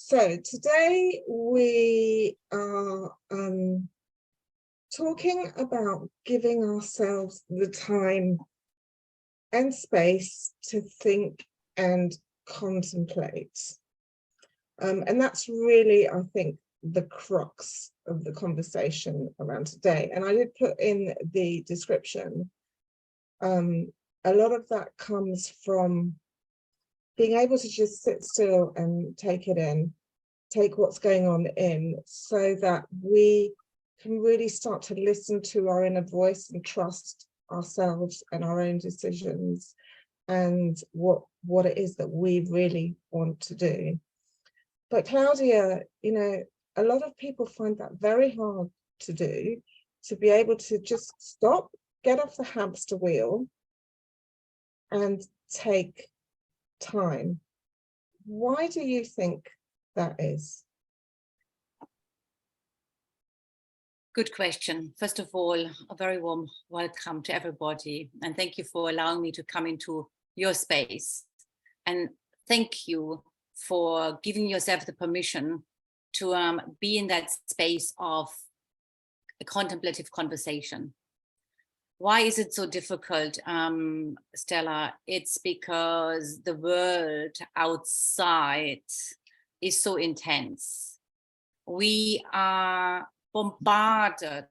So today we are talking about giving ourselves the time and space to think and contemplate. And that's really, I think, the crux of the conversation around today. And I did put in the description, a lot of that comes from being able to just sit still and take it in, take what's going on in, so that we can really start to listen to our inner voice and trust ourselves and our own decisions and what it is that we really want to do. But Claudia, you know, a lot of people find that very hard to do, to be able to just stop, get off the hamster wheel and take time. Why do you think that is? Good question. First of all, a very warm welcome to everybody. And thank you for allowing me to come into your space. And thank you for giving yourself the permission to be in that space of a contemplative conversation. Why is it so difficult, Stella? It's because the world outside is so intense. We are bombarded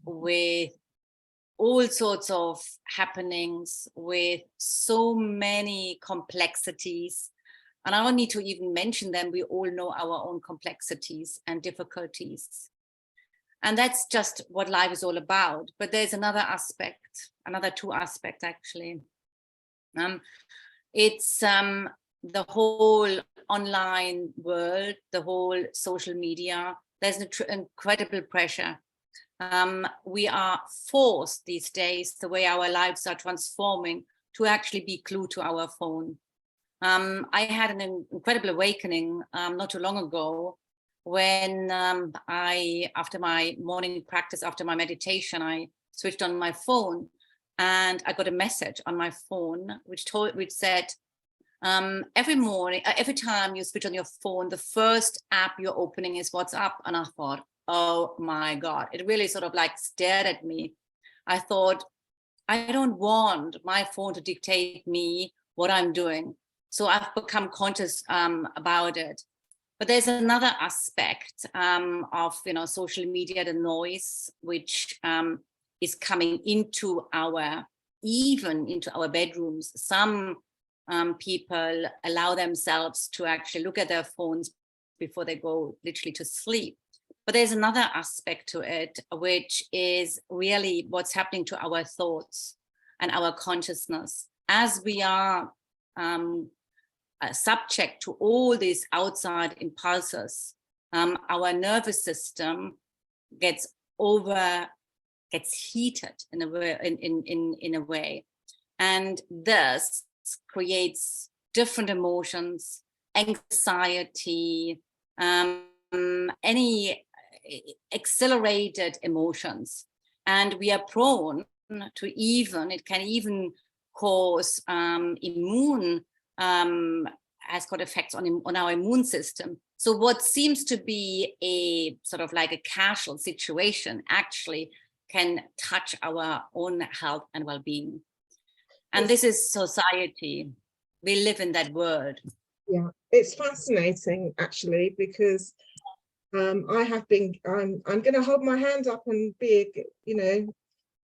with all sorts of happenings, with so many complexities. And I don't need to even mention them. We all know our own complexities and difficulties. And that's just what life is all about. But there's another aspect, another two aspects actually. It's the whole online world, the whole social media. There's an incredible pressure. We are forced these days, the way our lives are transforming, to actually be glued to our phone. I had an incredible awakening not too long ago, when after my morning practice, after my meditation, I switched on my phone and I got a message on my phone which said, every morning, every time you switch on your phone, the first app you're opening is WhatsApp. And I thought, oh my God, it really sort of like stared at me. I thought, I don't want my phone to dictate me what I'm doing. So I've become conscious about it. But there's another aspect of social media, the noise, which is coming into our bedrooms. Some people allow themselves to actually look at their phones before they go literally to sleep. But there's another aspect to it, which is really what's happening to our thoughts and our consciousness as we are subject to all these outside impulses. Our nervous system gets heated in a way, and this creates different emotions, anxiety, any accelerated emotions, and we are prone to it can even cause has got effects on our immune system. So what seems to be a sort of like a casual situation actually can touch our own health and well-being. And this is society. We live in that world. Yeah, it's fascinating actually, because I'm going to hold my hand up and be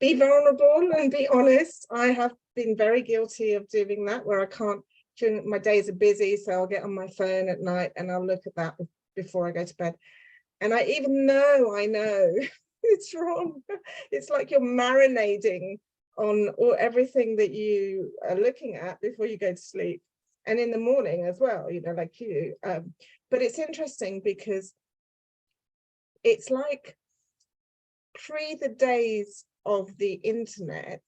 vulnerable and be honest. I have been very guilty of doing that, where I can't. My days are busy, so I'll get on my phone at night and I'll look at that before I go to bed. And I know it's wrong. It's like you're marinating on everything that you are looking at before you go to sleep, and in the morning as well, like you. But it's interesting because it's like pre the days of the internet,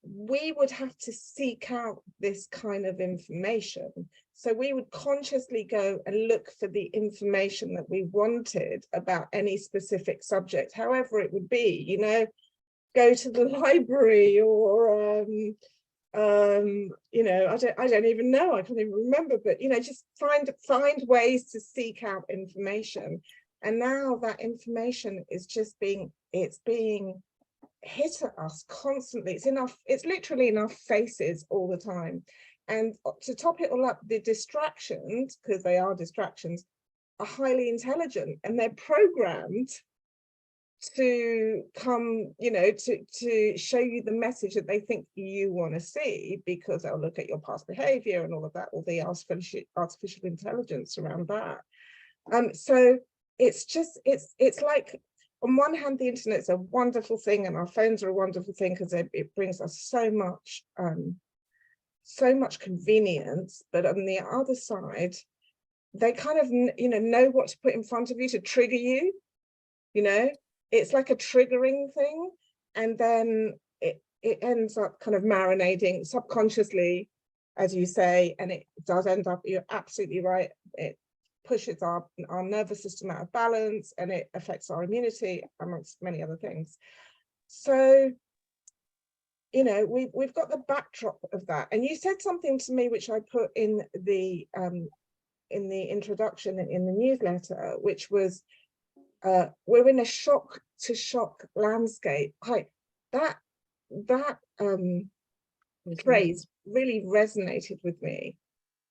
we would have to seek out this kind of information. So we would consciously go and look for the information that we wanted about any specific subject, however it would be, go to the library or You know, I don't even know, I can't even remember, but you know, just find ways to seek out information. And now that information is just being hit at us constantly. It's literally in our faces all the time. And to top it all up, the distractions, because they are distractions, are highly intelligent, and they're programmed to come, you know, to show you the message that they think you want to see, because they'll look at your past behavior and all of that, all the artificial intelligence around that. So it's just, it's like, on one hand, the internet's a wonderful thing, and our phones are a wonderful thing because it brings us so much convenience. But on the other side, they kind of, you know what to put in front of you to trigger you. You know, it's like a triggering thing, and then it ends up kind of marinating subconsciously, as you say, and it does end up, you're absolutely right, it pushes our nervous system out of balance, and it affects our immunity, amongst many other things. So, you know, we've got the backdrop of that. And you said something to me which I put in the introduction in the newsletter, which was, we're in a shock to shock landscape. That phrase really resonated with me,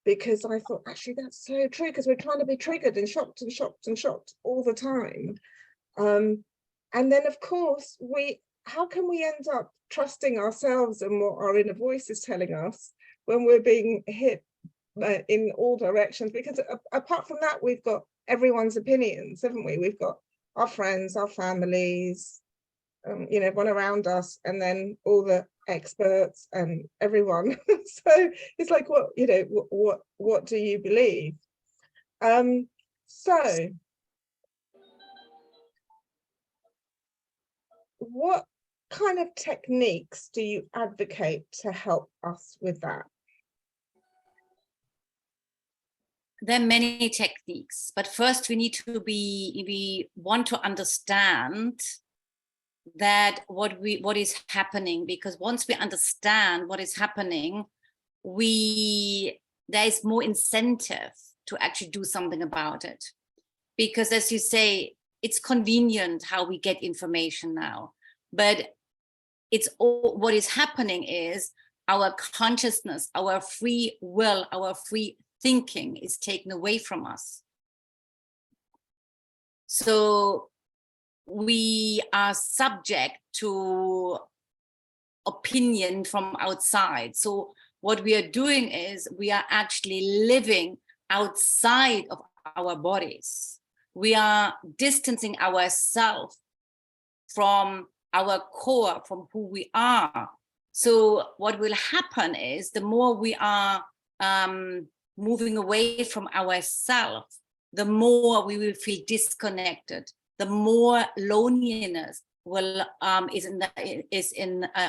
because I thought, actually, that's so true, because we're trying to be triggered and shocked and shocked and shocked all the time. And then, of course, how can we end up trusting ourselves and what our inner voice is telling us when we're being hit in all directions? Because apart from that, we've got everyone's opinions, haven't we? We've got our friends, our families, you know, everyone around us, and then all the experts and everyone. So it's like, what, you know, what do you believe? So what kind of techniques do you advocate to help us with that? There are many techniques, but first we want to understand that what is happening, because once we understand what is happening, there is more incentive to actually do something about it. Because as you say, it's convenient how we get information now, but what is happening is our consciousness, our free will, our free thinking is taken away from us. So we are subject to opinion from outside. So what we are doing is we are actually living outside of our bodies. We are distancing ourselves from our core, from who we are. So what will happen is, the more we are moving away from ourselves, the more we will feel disconnected, the more loneliness will is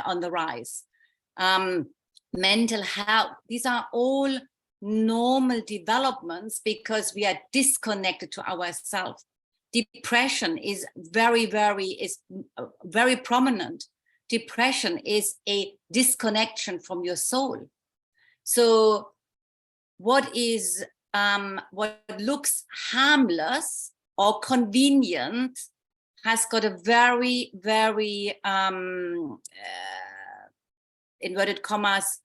on the rise. Mental health, these are all normal developments, because we are disconnected to ourselves. Depression is very prominent. Depression is a disconnection from your soul. So what looks harmless or convenient has got a very inverted commas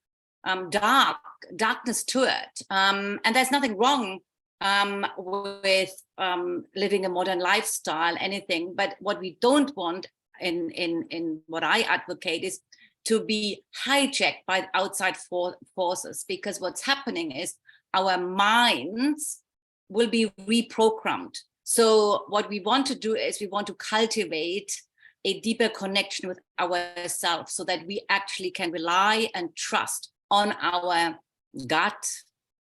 darkness to it, and there's nothing wrong with living a modern lifestyle, anything. But what we don't want in what I advocate is to be hijacked by outside forces, because what's happening is our minds will be reprogrammed. So what we want to do is we want to cultivate a deeper connection with ourselves, so that we actually can rely and trust on our gut,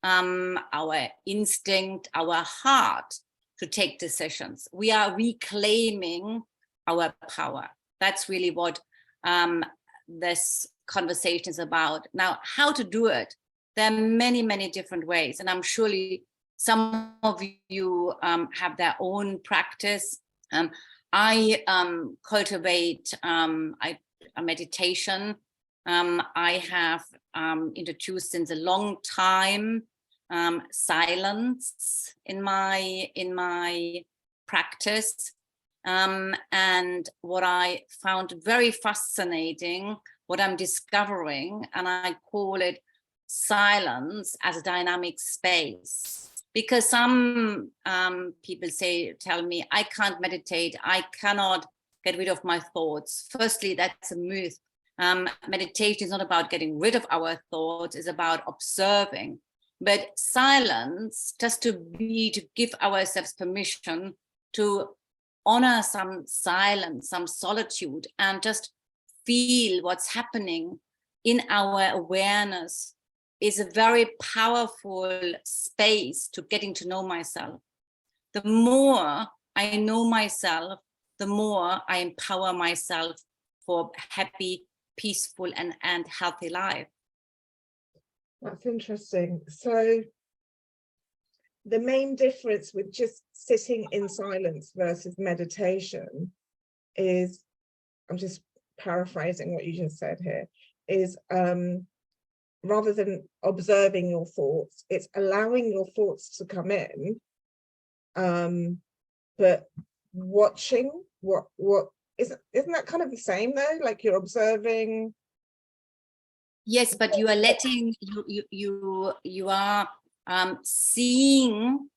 our instinct, our heart to take decisions. We are reclaiming our power. That's really what this conversation is about. Now, how to do it? There are many different ways, and I'm surely some of you have their own practice. I cultivate a meditation I have introduced since a long time silence in my practice, and what I found very fascinating, what I'm discovering, and I call it silence as a dynamic space. Because some people tell me, I can't meditate, I cannot get rid of my thoughts. Firstly, that's a myth. Meditation is not about getting rid of our thoughts, it's about observing. But silence, just to give ourselves permission to honor some silence, some solitude, and just feel what's happening in our awareness, is a very powerful space to getting to know myself. The more I know myself, the more I empower myself for happy, peaceful, and healthy life. That's interesting. So the main difference with just sitting in silence versus meditation is, I'm just paraphrasing what you just said here, is rather than observing your thoughts, it's allowing your thoughts to come in, but watching what isn't that kind of the same though? Like you're observing. Yes, but you are letting you are seeing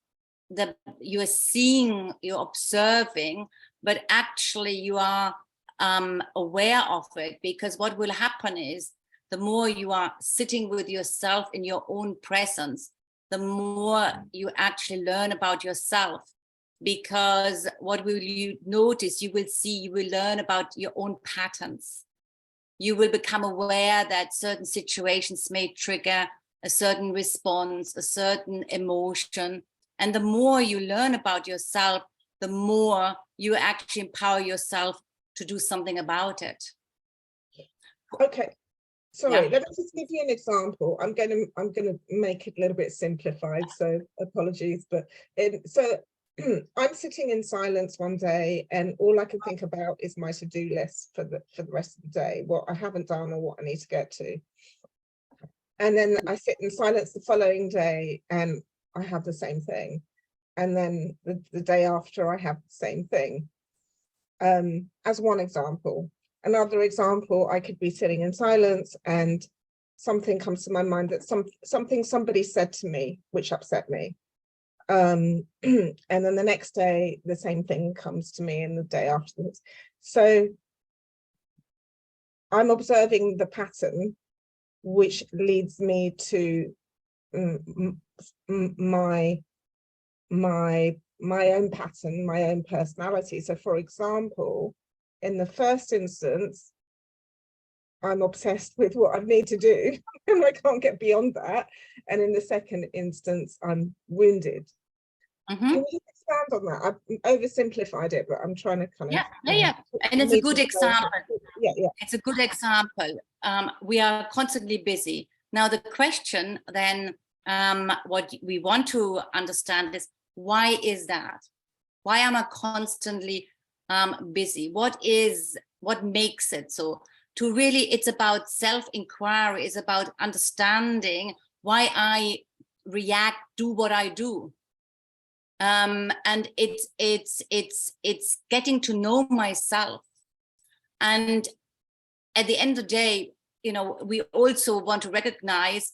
you're observing, but actually you are aware of it, because what will happen is, the more you are sitting with yourself in your own presence, the more you actually learn about yourself. Because what will you notice? You will learn about your own patterns. You will become aware that certain situations may trigger a certain response, a certain emotion. And the more you learn about yourself, the more you actually empower yourself to do something about it. Okay. Sorry, Yeah. let me just give you an example. I'm gonna make it a little bit simplified, so apologies. But so I'm sitting in silence one day, and all I can think about is my to-do list for the rest of the day, what I haven't done or what I need to get to. And then I sit in silence the following day, and I have the same thing. And then the day after, I have the same thing. As one example. Another example, I could be sitting in silence and something comes to my mind, that something somebody said to me which upset me, and then the next day the same thing comes to me, and the day afterwards. So I'm observing the pattern, which leads me to my own pattern, my own personality. So for example, in the first instance, I'm obsessed with what I need to do and I can't get beyond that. And in the second instance, I'm wounded. Mm-hmm. Can you expand on that? I've oversimplified it, but I'm trying to kind of... Yeah. And it's a good example. Yeah. It's a good example. We are constantly busy. Now, the question then, what we want to understand is, why is that? Why am I constantly busy? What makes it so? To really, it's about self-inquiry, it's about understanding why I react, do what I do. And it's getting to know myself. And at the end of the day, we also want to recognize,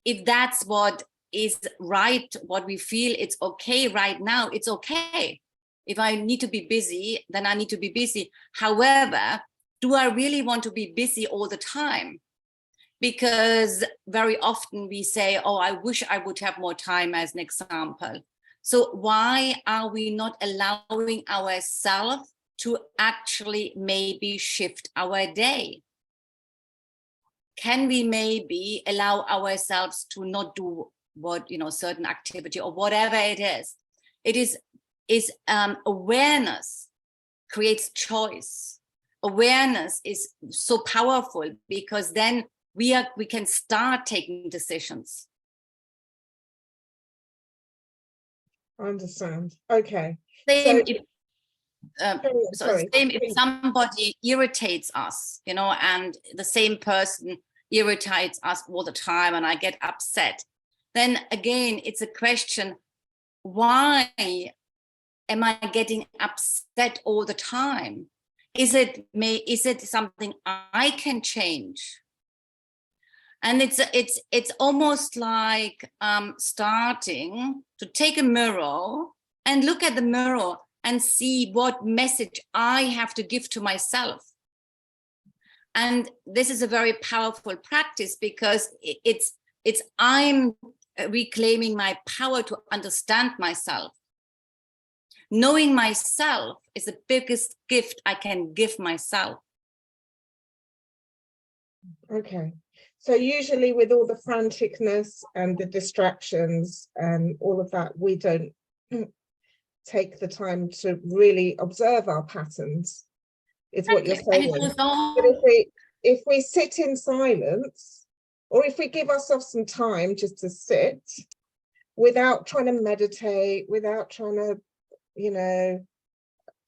if that's what is right, what we feel it's okay right now, it's okay. If I need to be busy, then I need to be busy. However, do I really want to be busy all the time? Because very often we say, oh, I wish I would have more time, as an example. So why are we not allowing ourselves to actually maybe shift our day? Can we maybe allow ourselves to not do what, certain activity or whatever it is? It is awareness creates choice. Awareness is so powerful, because then we can start taking decisions. I understand. Okay. Same, So same if somebody irritates us, you know, and the same person irritates us all the time and I get upset, then again, it's a question, why am I getting upset all the time? Is it something I can change? And it's almost like starting to take a mirror and look at the mirror and see what message I have to give to myself. And this is a very powerful practice because it's I'm reclaiming my power to understand myself. Knowing myself is the biggest gift I can give myself. Okay. So usually with all the franticness and the distractions and all of that, we don't take the time to really observe our patterns, is what you're saying. But if we sit in silence, or if we give ourselves some time just to sit without trying to meditate, without trying to, you know,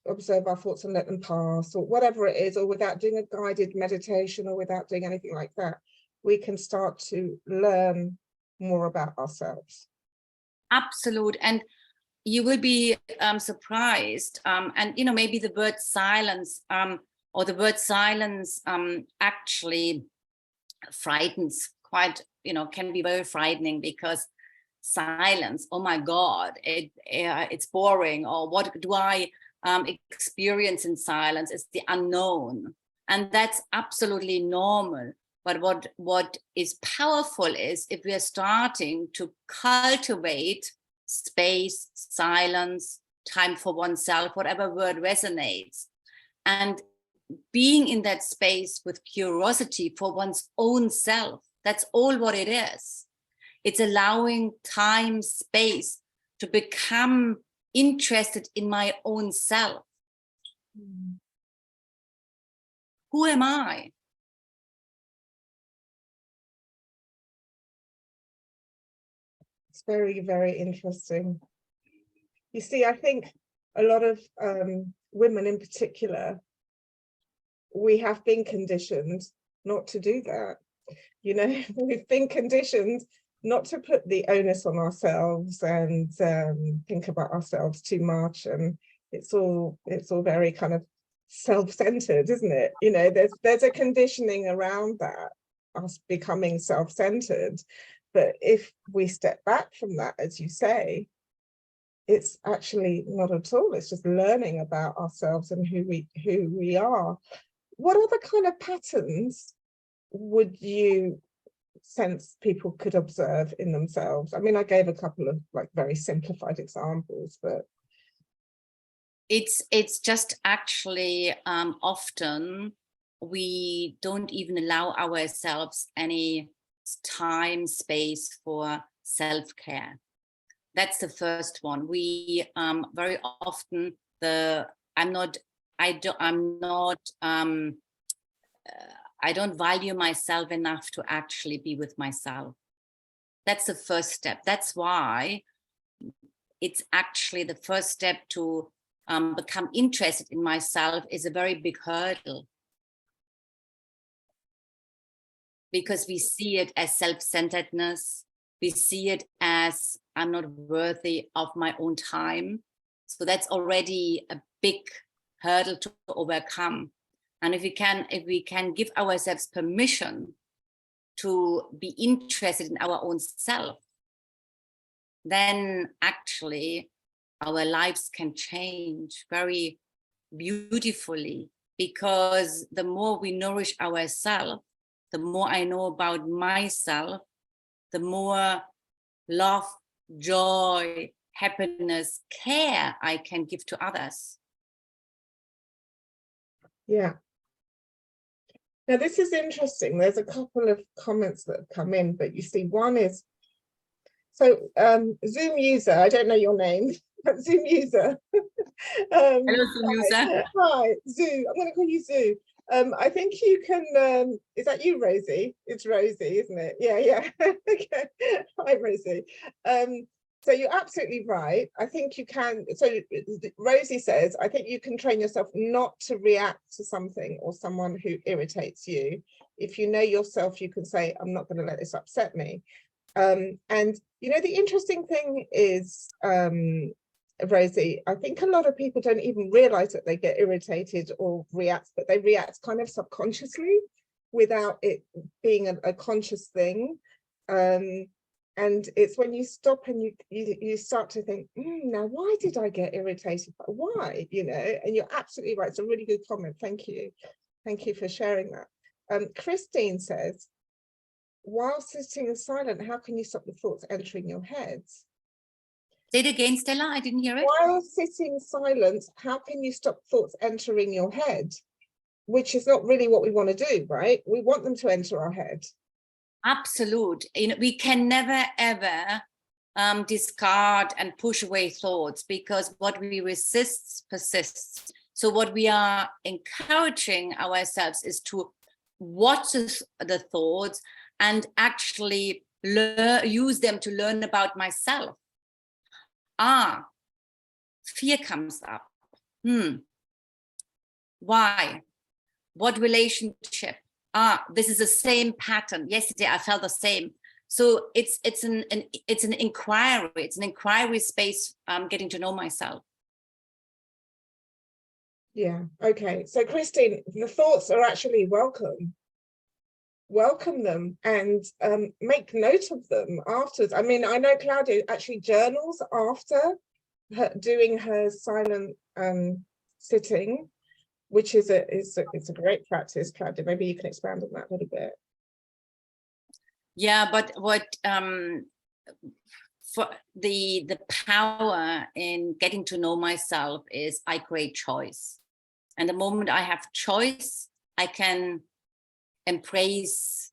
observe our thoughts and let them pass, or whatever it is, or without doing a guided meditation, or without doing anything like that, we can start to learn more about ourselves. Absolute. And you will be surprised. And, you know, maybe the word silence or the word silence actually frightens quite, you know, can be very frightening, because silence, oh my God, it's boring. Or what do I experience in silence? It's the unknown. And that's absolutely normal. But what is powerful is if we are starting to cultivate space, silence, time for oneself, whatever word resonates, and being in that space with curiosity for one's own self. That's all what it is. It's allowing time, space to become interested in my own self. Who am I? It's very, very interesting. You see, I think a lot of women in particular, we have been conditioned not to do that. You know, we've been conditioned not to put the onus on ourselves and think about ourselves too much. And it's all very kind of self-centered, isn't it? You know, there's a conditioning around that, us becoming self-centered. But if we step back from that, as you say, it's actually not at all. It's just learning about ourselves and who we are. What other kind of patterns would you sense people could observe in themselves? I mean, I gave a couple of like very simplified examples, but it's just actually often we don't even allow ourselves any time, space for self-care. That's the first one. We very often I don't value myself enough to actually be with myself. That's the first step. That's why it's actually the first step to become interested in myself is a very big hurdle, because we see it as self-centeredness. We see it as I'm not worthy of my own time. So that's already a big hurdle to overcome. And if we can give ourselves permission to be interested in our own self, then actually our lives can change very beautifully, because the more we nourish ourselves, the more I know about myself, the more love, joy, happiness, care I can give to others. Yeah. Now, this is interesting. There's a couple of comments that have come in, but you see, one is, so Zoom user, I don't know your name, but Zoom user. Hello, Zoom user. Hi, Zoo. I'm going to call you Zoo. I think you can, is that you, Rosie? It's Rosie, isn't it? Yeah. Okay. Hi, Rosie. So you're absolutely right. I think you can. So Rosie says, I think you can train yourself not to react to something or someone who irritates you. If you know yourself, you can say, I'm not going to let this upset me. And, you know, the interesting thing is, Rosie, I think a lot of people don't even realize that they get irritated or react, but they react kind of subconsciously without it being a conscious thing. And it's when you stop and you start to think, now, why did I get irritated? Why? You know, and you're absolutely right. It's a really good comment. Thank you. Thank you for sharing that. Christine says, while sitting in silent, how can you stop the thoughts entering your head? Say it again, Stella, I didn't hear it. While sitting silent, how can you stop thoughts entering your head? Which is not really what we want to do, right? We want them to enter our head. Absolute. You know, we can never ever discard and push away thoughts, because what we resist persists. So what we are encouraging ourselves is to watch the thoughts and actually use them to learn about myself. Fear comes up. Why? What relationship? This is the same pattern. Yesterday I felt the same. So it's an inquiry. It's an inquiry space. Getting to know myself. Yeah. Okay. So Christine, the thoughts are actually welcome. Welcome them and make note of them afterwards. I mean, I know Claudia actually journals after doing her silent sitting, which is a great practice. Claudia, maybe you can expand on that a little bit. Yeah, but what for the power in getting to know myself is I create choice, and the moment I have choice, I can embrace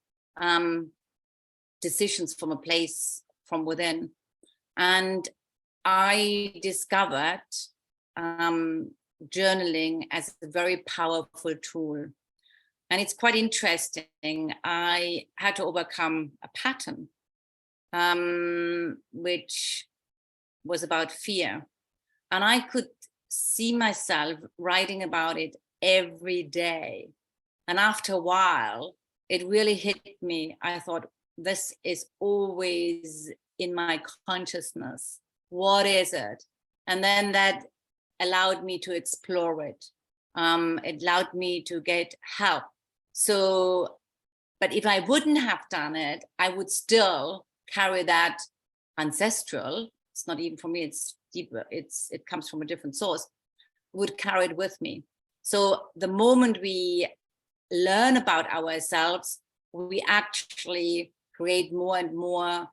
decisions from a place from within. And I discovered journaling as a very powerful tool. And it's quite interesting. I had to overcome a pattern, which was about fear. And I could see myself writing about it every day. And after a while, it really hit me. I thought, this is always in my consciousness. What is it? And then that allowed me to explore it. It allowed me to get help. So, but if I wouldn't have done it, I would still carry that ancestral. It's not even for me, it's deeper. It comes from a different source, would carry it with me. So the moment we learn about ourselves, we actually create more and more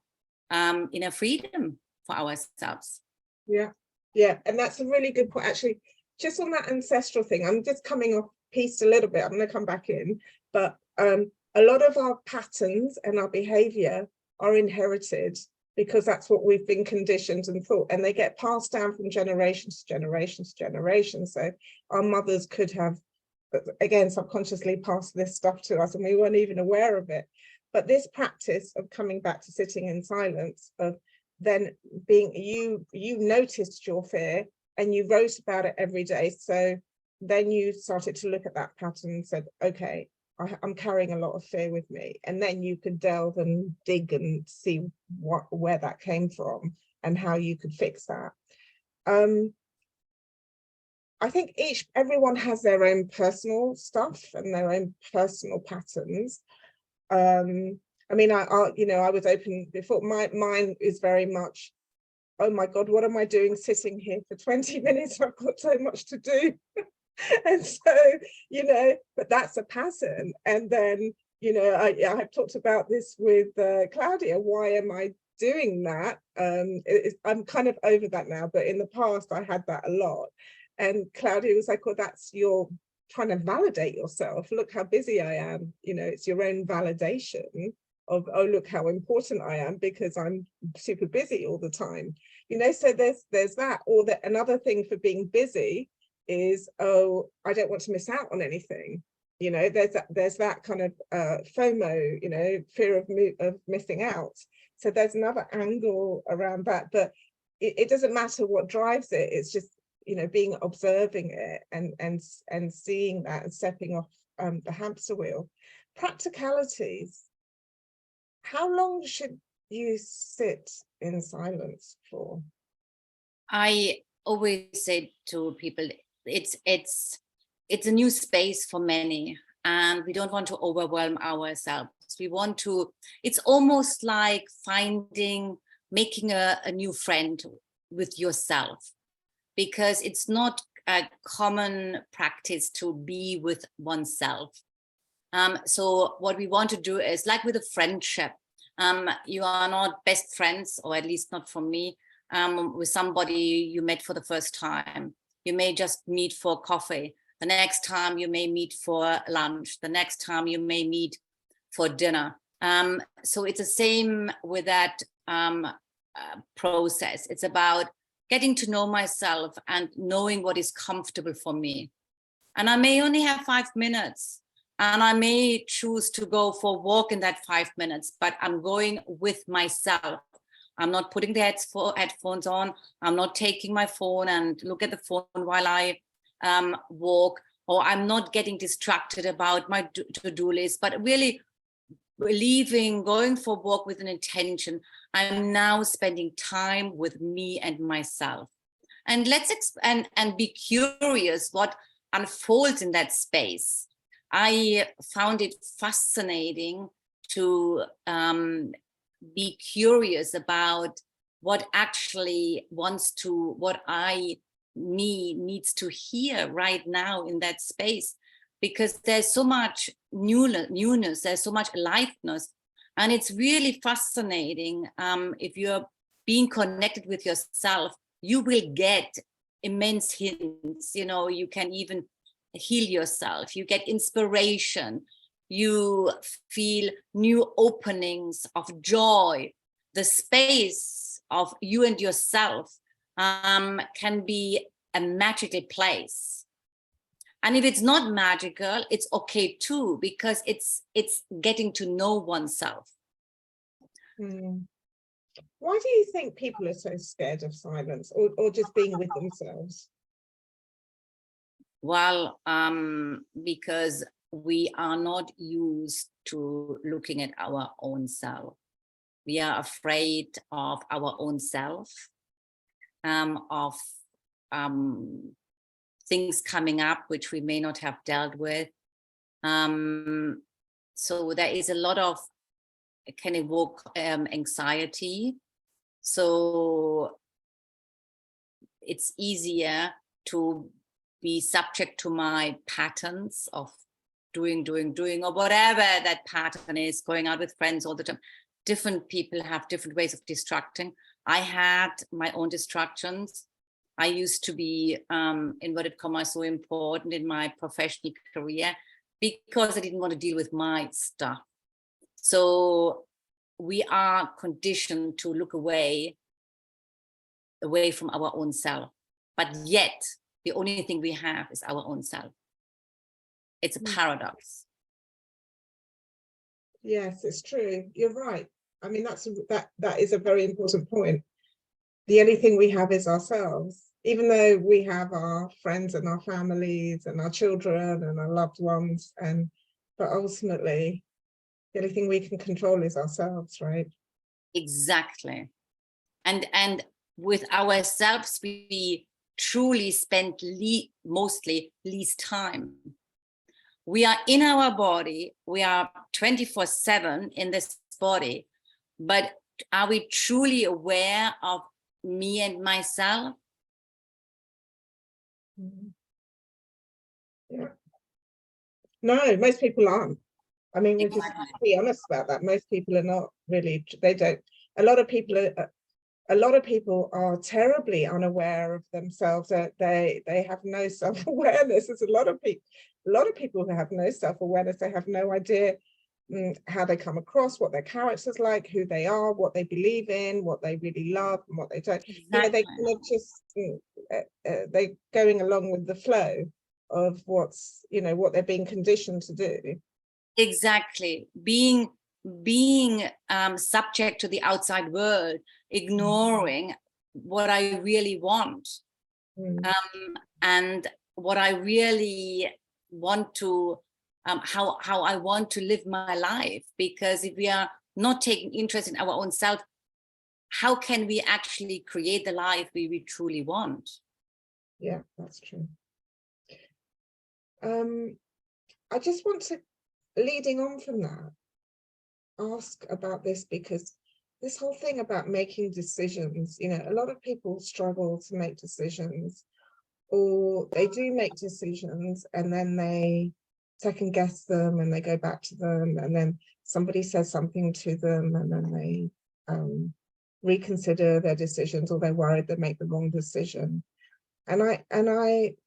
inner freedom for ourselves. Yeah, and that's a really good point. Actually, just on that ancestral thing, I'm just coming off piece a little bit. I'm going to come back in, but a lot of our patterns and our behavior are inherited because that's what we've been conditioned and thought, and they get passed down from generation to generation to generation. So our mothers could have, again, subconsciously passed this stuff to us and we weren't even aware of it. But this practice of coming back to sitting in silence, of then being, you noticed your fear and you wrote about it every day. So then you started to look at that pattern and said, okay, I'm carrying a lot of fear with me. And then you could delve and dig and see where that came from and how you could fix that. I think everyone has their own personal stuff and their own personal patterns. I mean, I was open before. Mine is very much, oh my God, what am I doing sitting here for 20 minutes? I've got so much to do. And so, but that's a pattern. And then, I've talked about this with Claudia. Why am I doing that? I'm kind of over that now, but in the past I had that a lot. And Claudia was like, well, that's your trying to validate yourself. Look how busy I am. It's your own validation of, oh, look how important I am because I'm super busy all the time. So there's that. Or that another thing for being busy is, oh, I don't want to miss out on anything. There's that kind of FOMO, fear of missing out. So there's another angle around that, but it doesn't matter what drives it. It's just, you know, being observing it and seeing that and stepping off the hamster wheel. Practicalities. How long should you sit in silence for? I always say to people, it's a new space for many, and we don't want to overwhelm ourselves. We want to, it's almost like making a new friend with yourself, because it's not a common practice to be with oneself. So what we want to do is like with a friendship, you are not best friends, or at least not for me, with somebody you met for the first time. You may just meet for coffee. The next time you may meet for lunch. The next time you may meet for dinner. So it's the same with that process. It's about getting to know myself and knowing what is comfortable for me. And I may only have 5 minutes, and I may choose to go for a walk in that 5 minutes, but I'm going with myself. I'm not putting the headphones on. I'm not taking my phone and look at the phone while I walk, or I'm not getting distracted about my to-do list, but really going for a walk with an intention. I'm now spending time with me and myself. And and be curious what unfolds in that space. I found it fascinating to be curious about what actually needs to hear right now in that space, because there's so much newness, there's so much aliveness, and it's really fascinating. If you're being connected with yourself, you will get immense hints. You know, you can even heal yourself, you get inspiration, you feel new openings of joy. The space of you and yourself can be a magical place. And if it's not magical, it's okay too, because it's getting to know oneself. Why do you think people are so scared of silence, or just being with themselves? Well, because we are not used to looking at our own self. We are afraid of our own self, of things coming up which we may not have dealt with. So there is a lot of, it can evoke anxiety. So it's easier to be subject to my patterns of doing, or whatever that pattern is, going out with friends all the time. Different people have different ways of distracting. I had my own distractions. I used to be, inverted commas, so important in my professional career because I didn't want to deal with my stuff. So we are conditioned to look away from our own self. But yet, the only thing we have is our own self. It's a paradox. Yes, it's true. You're right. I mean, that is a very important point. The only thing we have is ourselves, even though we have our friends and our families and our children and our loved ones, but ultimately the only thing we can control is ourselves, right? Exactly. And with ourselves, we truly spend mostly least time. We are in our body, we are 24/7 in this body, but are we truly aware of me and myself? Yeah. No, most people aren't. I mean, we're just be honest about that. Most people are not really, they don't. A lot of people are terribly unaware of themselves. They have no self-awareness. There's a lot of people who have no self-awareness. They have no idea how they come across, what their character's like, who they are, what they believe in, what they really love and what they don't. Exactly. You know, they kind of just they're going along with the flow of what they're being conditioned to do. Exactly. Being being subject to the outside world, ignoring what I really want, and what I really want to, how I want to live my life. Because if we are not taking interest in our own self, how can we actually create the life we truly want? Yeah, that's true. I just want to, leading on from that, ask about this, because this whole thing about making decisions, you know, a lot of people struggle to make decisions, or they do make decisions and then they second guess them and they go back to them, and then somebody says something to them and then they reconsider their decisions, or they're worried they make the wrong decision. And I,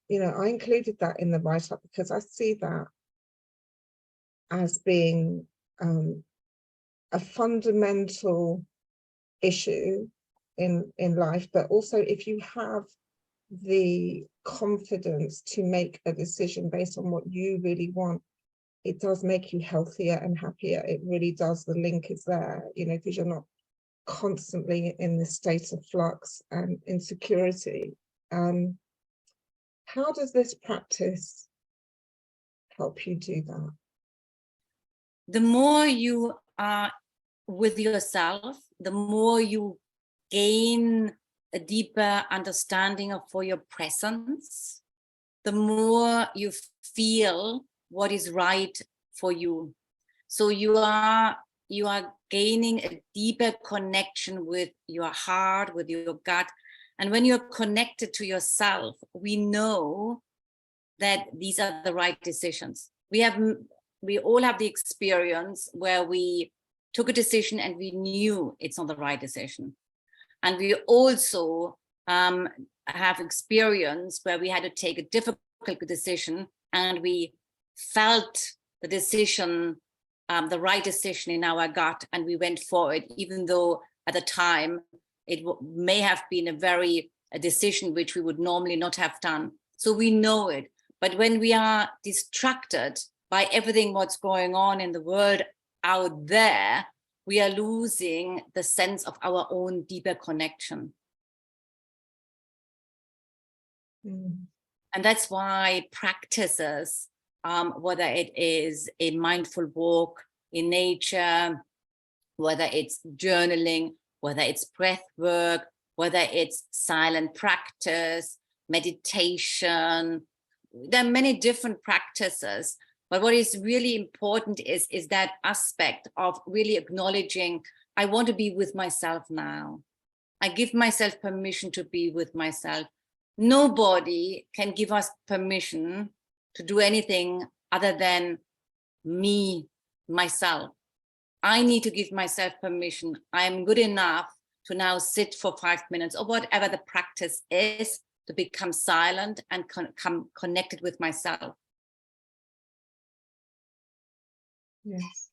you know, I included that in the write-up because I see that as being a fundamental issue in life. But also, if you have the confidence to make a decision based on what you really want, it does make you healthier and happier. It really does. The link is there, you know, because you're not constantly in this state of flux and insecurity. How does this practice help you do that? The more you are with yourself, the more you gain a deeper understanding of for your presence, the more you feel what is right for you. So you are gaining a deeper connection with your heart, with your gut. And when you're connected to yourself, we know that these are the right decisions. We all have the experience where we took a decision and we knew it's not the right decision. And we also have experience where we had to take a difficult decision and we felt the decision, the right decision in our gut, and we went for it, even though at the time it may have been a decision which we would normally not have done. So we know it. But when we are distracted by everything what's going on in the world out there, we are losing the sense of our own deeper connection. And that's why practices, whether it is a mindful walk in nature, whether it's journaling, whether it's breath work, whether it's silent practice, meditation, there are many different practices. But what is really important is that aspect of really acknowledging, I want to be with myself now. I give myself permission to be with myself. Nobody can give us permission to do anything other than me, myself. I need to give myself permission. I'm good enough to now sit for 5 minutes or whatever the practice is, to become silent and come connected with myself. Yes.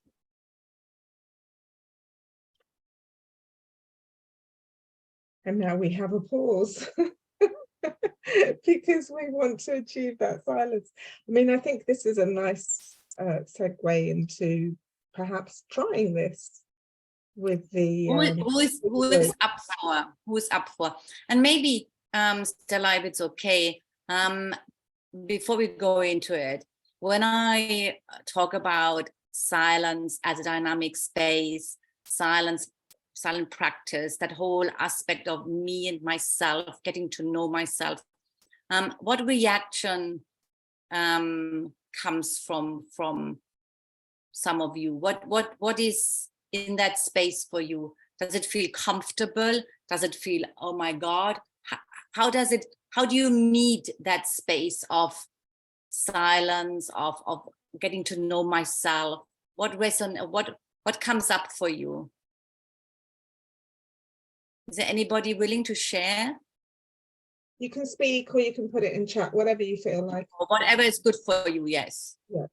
And now we have a pause because we want to achieve that silence. I mean, I think this is a nice segue into perhaps trying this with the who is up for, and maybe Stella, if it's okay, before we go into it, when I talk about silence as a dynamic space, silent practice, that whole aspect of me and myself, getting to know myself, what reaction comes from some of you? What is in that space for you? Does it feel comfortable? Does it feel, oh my God? How do you meet that space of silence, of getting to know myself? What comes up for you? Is there anybody willing to share? You can speak or you can put it in chat, whatever you feel like. Or whatever is good for you, yes. Yeah.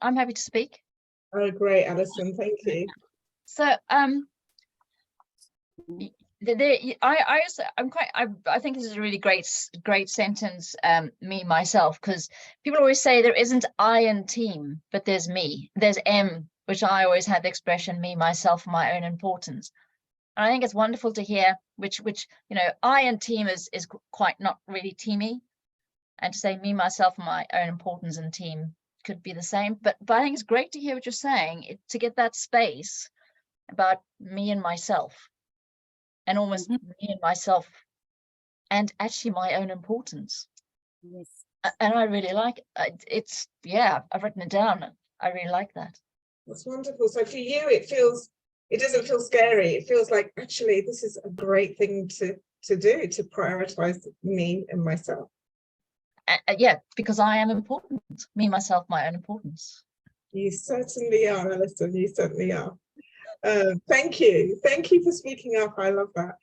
I'm happy to speak. Oh, great, Alison, thank you. So I think this is a really great sentence, me, myself, because people always say there isn't I in team, but there's me, there's M, which I always had the expression, me, myself, my own importance. And I think it's wonderful to hear, which I in team is quite not really teamy, and to say me, myself, my own importance and team could be the same. But I think it's great to hear what you're saying, to get that space about me and myself. And almost me and myself, and actually my own importance. Yes. And I really like it's. Yeah, I've written it down. I really like that. That's wonderful. So for you, it doesn't feel scary. It feels like, actually, this is a great thing to do, to prioritize me and myself. Yeah, because I am important. Me, myself, my own importance. You certainly are, Alison. You certainly are. Thank you for speaking up. I love that.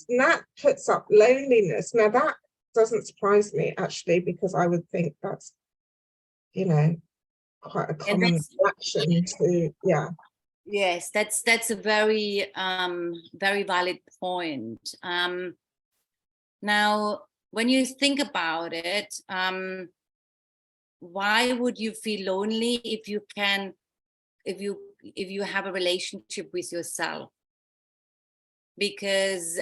Nat puts up loneliness. Now that doesn't surprise me, actually, because I would think that's quite a common reaction to. Yes, that's a very very valid point. Now when you think about it, why would you feel lonely if you have a relationship with yourself? Because,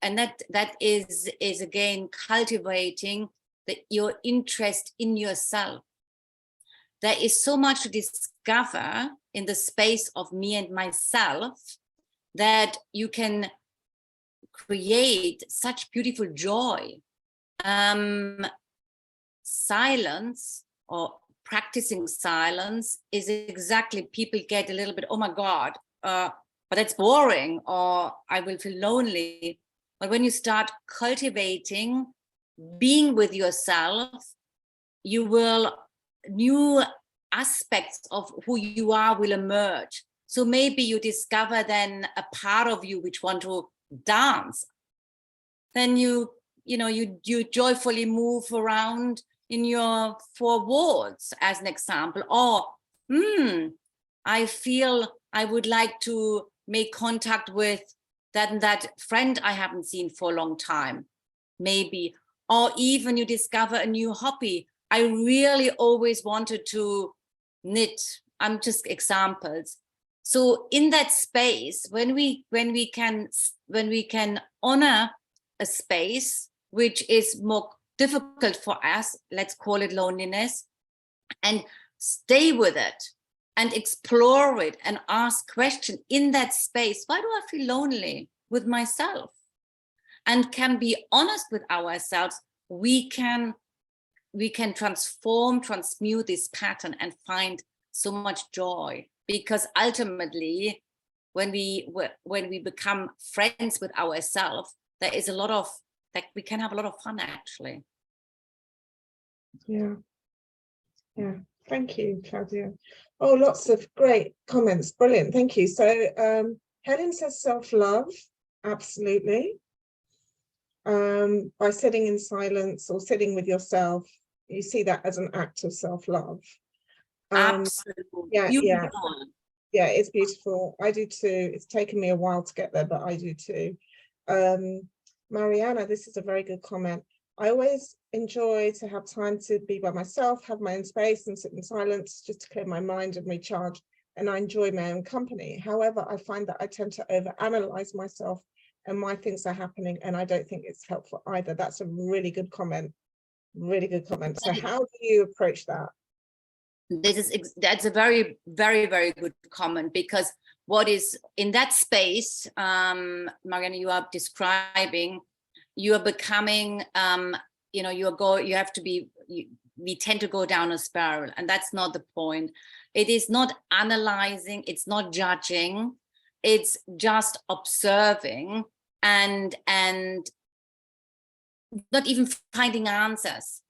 and that is again cultivating your interest in yourself. There is so much to discover in the space of me and myself that you can create such beautiful joy. Silence, or practicing silence, is exactly, people get a little bit, oh my God, but that's boring, or I will feel lonely. But when you start cultivating being with yourself, new aspects of who you are will emerge. So maybe you discover then a part of you which want to dance. Then you joyfully move around in your four walls, as an example. Or I feel I would like to make contact with that and that friend I haven't seen for a long time, maybe. Or even you discover a new hobby. I really always wanted to knit. I'm just examples. So in that space, when we can honor a space which is more difficult for us, let's call it loneliness, and stay with it and explore it and ask questions in that space. Why do I feel lonely with myself? And can be honest with ourselves. We can transmute this pattern and find so much joy, because ultimately when we become friends with ourselves, there is a lot of, like, we can have a lot of fun, actually. Yeah. Thank you, Claudia. Oh, lots of great comments. Brilliant. Thank you. So Helen says self-love. Absolutely. By sitting in silence or sitting with yourself, you see that as an act of self-love. Absolutely. Yeah, it's beautiful. I do too. It's taken me a while to get there, but I do too. Mariana, this is a very good comment. I always enjoy to have time to be by myself, have my own space and sit in silence just to clear my mind and recharge. And I enjoy my own company. However, I find that I tend to overanalyze myself and why things are happening, and I don't think it's helpful either. That's a really good comment. Really good comment. So how do you approach that? That's a very, very, very good comment, because what is in that space, Mariana, you are describing, you are becoming, we tend to go down a spiral, and that's not the point. It is not analyzing, it's not judging, it's just observing and not even finding answers.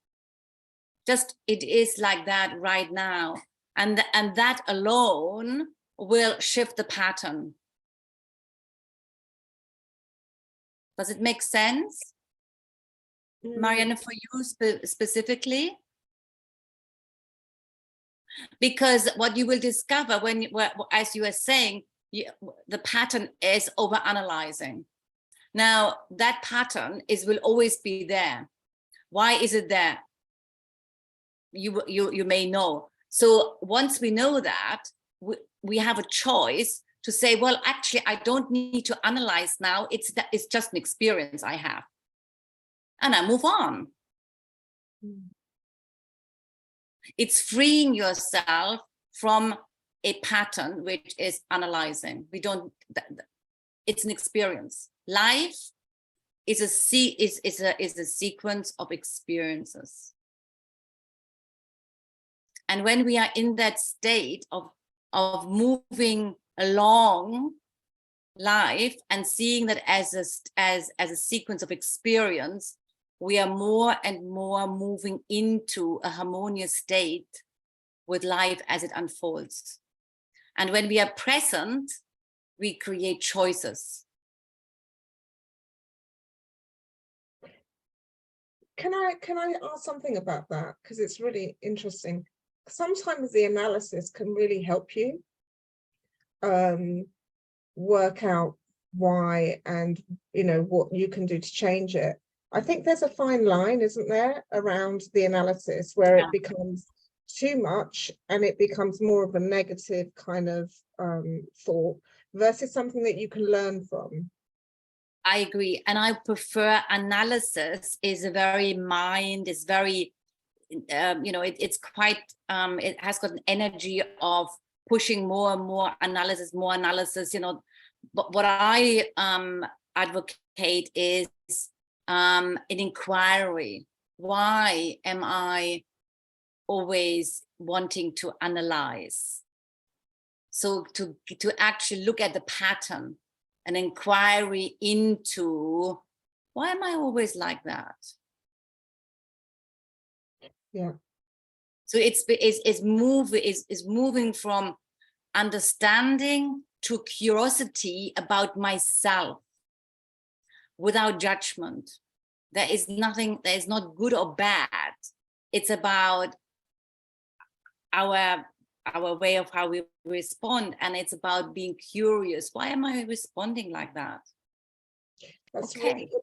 Just it is like that right now, and that alone will shift the pattern. Does it make sense, Mariana, for you specifically? Because what you will discover as you are saying, the pattern is over-analyzing. Now, that pattern will always be there. Why is it there? You may know. So once we know that, we have a choice to say, well, actually, I don't need to analyze now. It's just an experience I have. And I move on. It's freeing yourself from a pattern which is analyzing. It's an experience. Life is a sequence of experiences. And when we are in that state of moving along life and seeing that as a sequence of experience, we are more and more moving into a harmonious state with life as it unfolds. And when we are present, we create choices. Can I ask something about that? Because it's really interesting. Sometimes the analysis can really help you work out why and what you can do to change it. I think there's a fine line, isn't there, around the analysis where it becomes too much and it becomes more of a negative kind of thought versus something that you can learn from. I agree. And I prefer analysis is a very it's very, it's quite, it has got an energy of pushing more and more analysis, but what I advocate is an inquiry. Why am I always wanting to analyze? So to actually look at the pattern, an inquiry into why am I always like that? Yeah. So it's moving from understanding to curiosity about myself without judgment. There is not good or bad. It's about our way of how we respond, and it's about being curious. Why am I responding like that? That's okay. really good.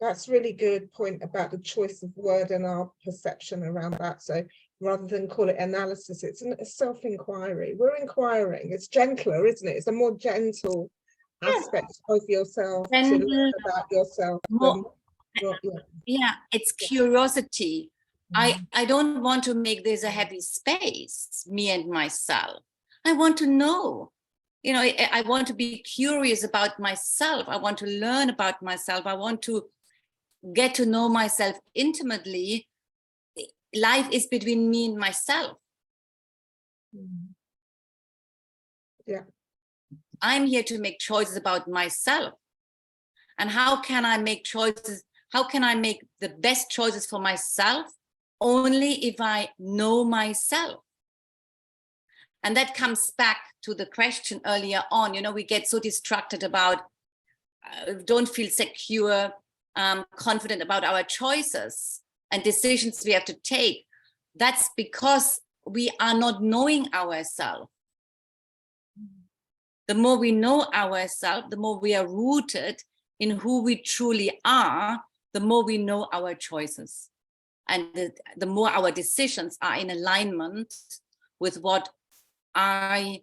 That's really good point about the choice of word and our perception around that. So rather than call it analysis, it's a self-inquiry. We're inquiring. It's gentler, isn't it? It's a more gentle aspect of yourself to learn about yourself. It's curiosity. I don't want to make this a heavy space, me and myself. I want to know. I want to be curious about myself. I want to learn about myself. I want to get to know myself intimately. Life is between me and myself. Yeah. I'm here to make choices about myself. And how can I make choices? How can I make the best choices for myself? Only if I know myself. And that comes back to the question earlier on. We get so distracted about, don't feel secure, confident about our choices and decisions we have to take. That's because we are not knowing ourselves. The more we know ourselves, the more we are rooted in who we truly are, the more we know our choices. And the more our decisions are in alignment with what I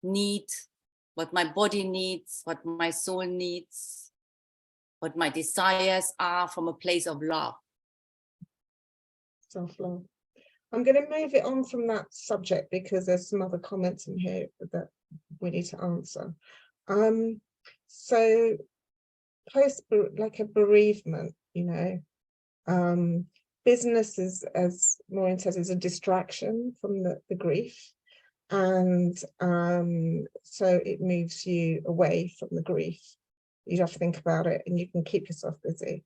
need, what my body needs, what my soul needs, what my desires are from a place of love. Self-love. I'm going to move it on from that subject because there's some other comments in here that we need to answer. So post, like a bereavement, business is, as Maureen says, is a distraction from the grief. And so it moves you away from the grief. You have to think about it and you can keep yourself busy.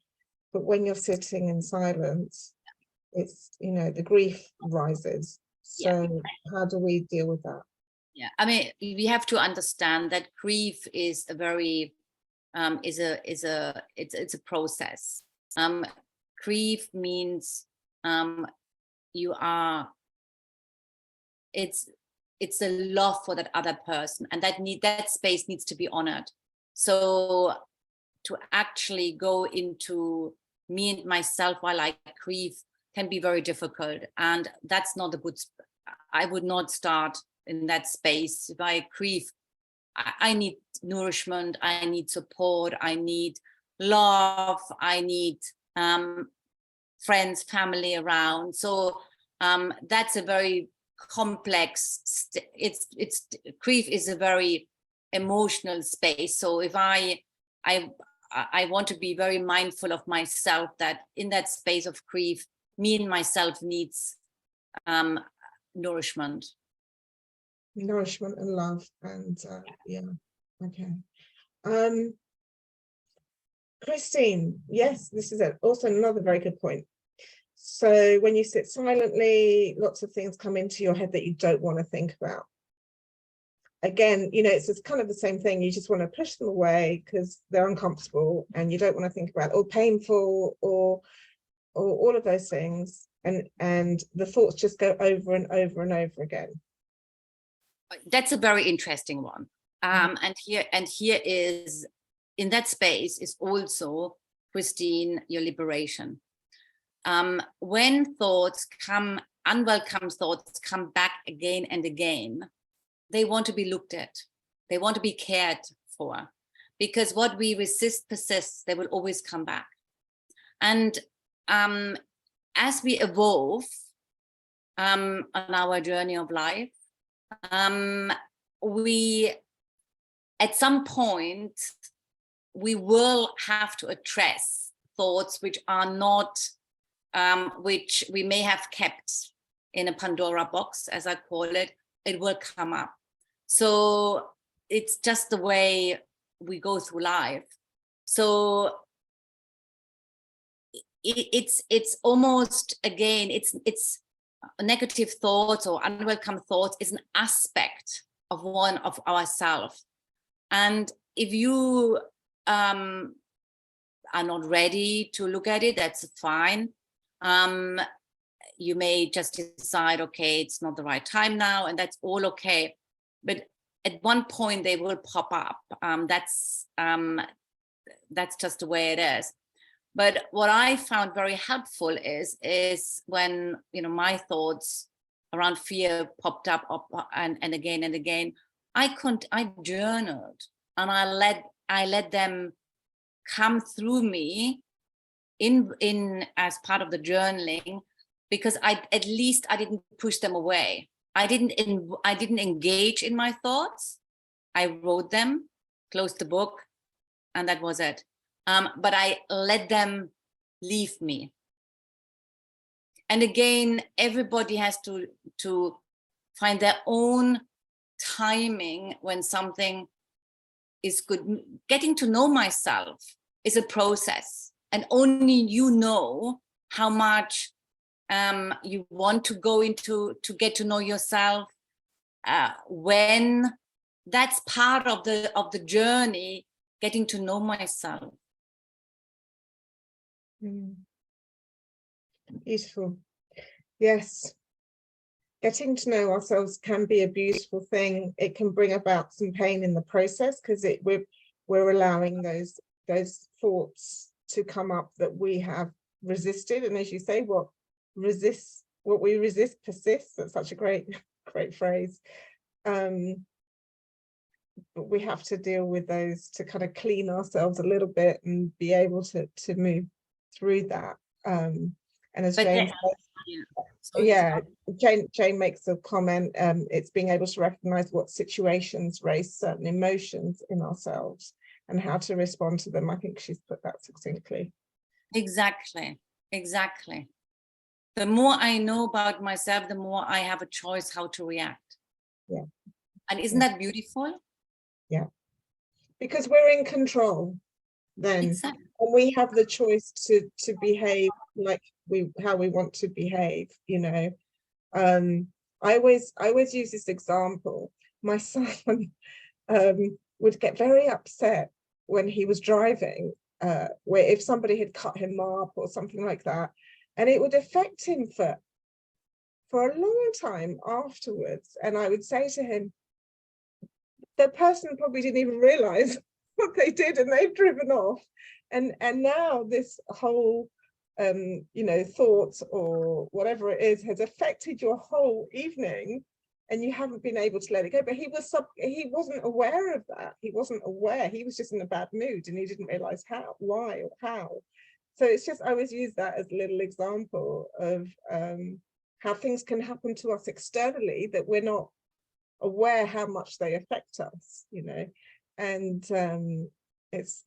But when you're sitting in silence, it's, the grief rises. So how do we deal with that? Yeah, I mean, we have to understand that grief is a very, it's a process. Grief means it's it's a love for that other person, and that space needs to be honored. So to actually go into me and myself while I grieve can be very difficult, and that's not a good. I would not start in that space. If I grieve, I need nourishment, I need support, I need love, I need friends, family around. So that's a very complex. It's grief is a very emotional space. So if I want to be very mindful of myself, that in that space of grief, me and myself needs nourishment and love, and yeah, okay. Christine, yes, this is also another very good point. So when you sit silently, lots of things come into your head that you don't want to think about. Again, you know, it's kind of the same thing. You just want to push them away because they're uncomfortable and you don't want to think about it, or painful, or all of those things. And the thoughts just go over and over and over again. That's a very interesting one. And here is, in that space is also, Christine, your liberation. When thoughts come, unwelcome thoughts come back again and again, they want to be looked at. They want to be cared for, because what we resist persists. They will always come back. And as we evolve on our journey of life, we, at some point, we will have to address thoughts which are not, which we may have kept in a Pandora box, as I call it. It will come up. So it's just the way we go through life. So it's almost, again, it's negative thoughts or unwelcome thoughts is an aspect of one of ourselves. And if you are not ready to look at it, that's fine. You may just decide, okay, it's not the right time now, and that's all okay. But at one point they will pop up. That's just the way it is. But what I found very helpful is when, you know, my thoughts around fear popped up and again, I journaled, and I let them come through me in as part of the journaling, because at least I didn't push them away. I didn't engage in my thoughts. I wrote them, closed the book, and that was it. But I let them leave me. And again, everybody has to find their own timing when something is good. Getting to know myself is a process, and only you know how much you want to go into to get to know yourself. When that's part of the journey, getting to know myself. Beautiful. Yes, getting to know ourselves can be a beautiful thing. It can bring about some pain in the process, because we're allowing those thoughts to come up that we have resisted. And as you say, what we resist persists. That's such a great phrase. But we have to deal with those to kind of clean ourselves a little bit and be able to move through that. And as Jane says, Jane makes a comment, it's being able to recognize what situations raise certain emotions in ourselves and how to respond to them. I think she's put that succinctly. Exactly. The more I know about myself, the more I have a choice how to react. Yeah. And isn't that beautiful? Yeah. Because we're in control then. Exactly. And we have the choice to behave like how we want to behave, you know. I always use this example. My son would get very upset when he was driving, where if somebody had cut him up or something like that, and it would affect him for for a long time afterwards. And I would say to him, the person probably didn't even realize what they did, and they've driven off. And now this whole thought or whatever it is has affected your whole evening, and you haven't been able to let it go. But he wasn't aware of that. He wasn't aware. He was just in a bad mood, and he didn't realize why or how. So it's just, I always use that as a little example of how things can happen to us externally that we're not aware how much they affect us, and it's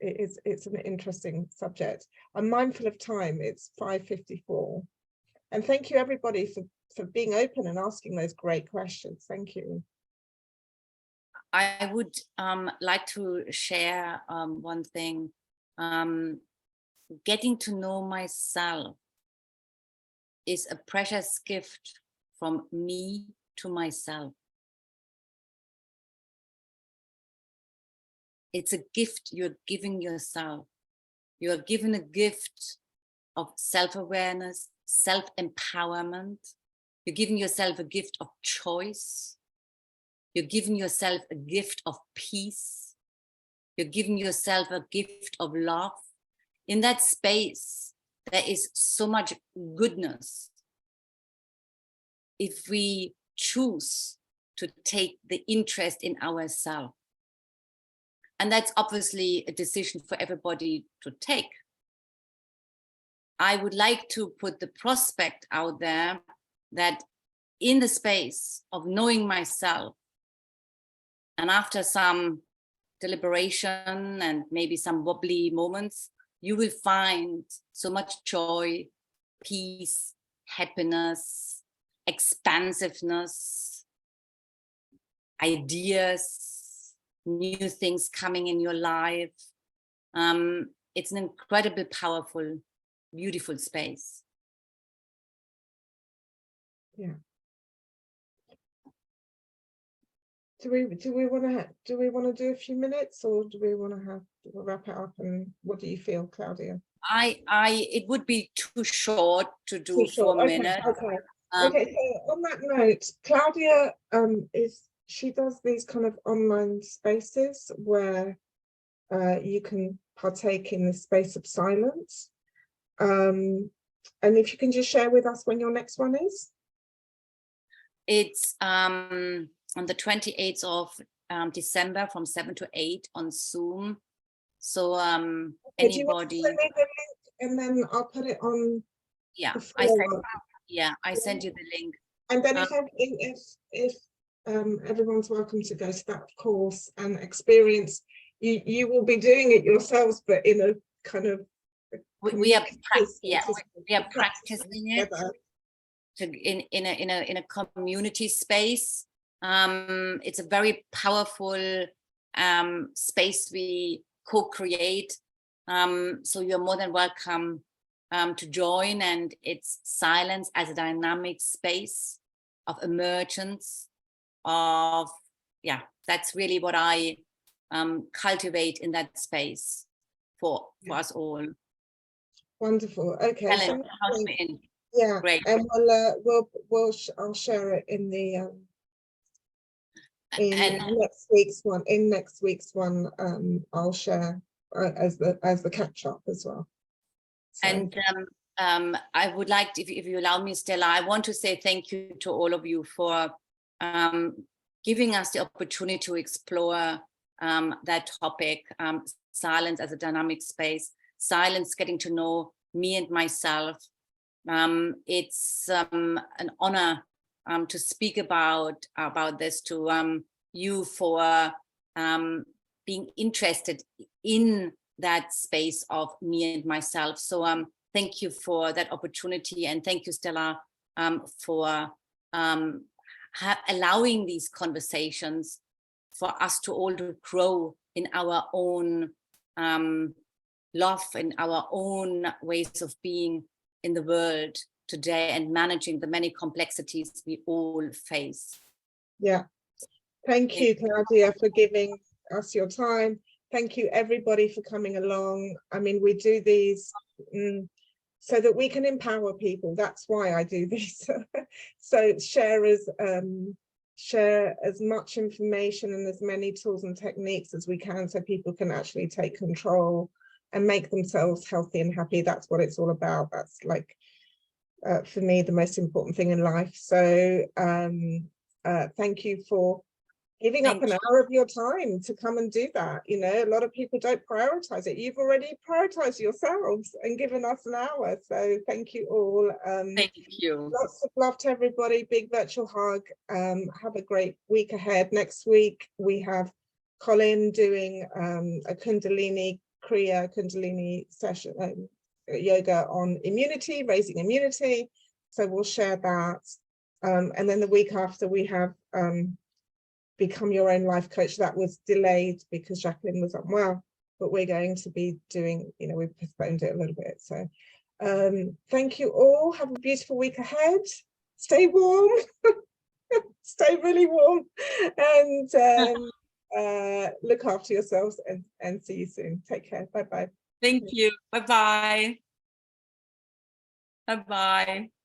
an interesting subject. I'm mindful of time. It's 5:54, and thank you everybody for being open and asking those great questions. Thank you. I would like to share one thing. Getting to know myself is a precious gift from me to myself. It's a gift you're giving yourself. You're given a gift of self-awareness, self-empowerment. You're giving yourself a gift of choice. You're giving yourself a gift of peace. You're giving yourself a gift of love. In that space, there is so much goodness. If we choose to take the interest in ourselves. And that's obviously a decision for everybody to take. I would like to put the prospect out there that in the space of knowing myself, and after some deliberation and maybe some wobbly moments, you will find so much joy, peace, happiness, expansiveness, ideas, new things coming in your life. It's an incredible, powerful, beautiful space. Yeah. Do we want to do a few minutes, or do we want to wrap it up? And what do you feel, Claudia? It would be too short to do 4 minutes. Okay. So on that note, Claudia she does these kind of online spaces where you can partake in the space of silence. And if you can just share with us when your next one is. It's on the 28th of December from 7 to 8 on Zoom. So anybody. Do you want to send me the link, and then I'll put it on. Yeah, I sent you the link. And then if everyone's welcome to go to that course and experience, you will be doing it yourselves, but in a kind of we are practicing it in a community space. It's a very powerful space we co-create. So you're more than welcome to join, and it's silence as a dynamic space of emergence of, that's really what I cultivate in that space for us all. Wonderful. Okay. Helen, yeah, great. And I'll share it in the next week's one. I'll share as the catch up as well. So. And I would like, if you allow me, Stella, I want to say thank you to all of you for giving us the opportunity to explore that topic, silence as a dynamic space, silence, getting to know me and myself. It's an honor to speak about this to you for being interested in that space of me and myself. So thank you for that opportunity, and thank you, Stella, for allowing these conversations for us to all to grow in our own love and our own ways of being in the world today and managing the many complexities we all face. Yeah. Thank you, Claudia, for giving us your time. Thank you, everybody, for coming along. I mean, we do these so that we can empower people. That's why I do this. So share as much information and as many tools and techniques as we can, so people can actually take control and make themselves healthy and happy. That's what it's all about. That's like, for me, the most important thing in life. So thank you for giving up an hour of your time to come and do that. You know, a lot of people don't prioritize it. You've already prioritized yourselves and given us an hour. So thank you all. Thank you. Lots of love to everybody. Big virtual hug. Have a great week ahead. Next week, we have Colin doing a Kundalini Kriya, Kundalini session, yoga on immunity, raising immunity. So we'll share that. And then the week after, we have Become Your Own Life Coach. That was delayed because Jacqueline was unwell, but we're going to be doing, you know, we've postponed it a little bit. So thank you all. Have a beautiful week ahead. Stay warm. Stay really warm, and look after yourselves, and see you soon. Take care. Bye bye. Thank you. Bye bye. Bye bye.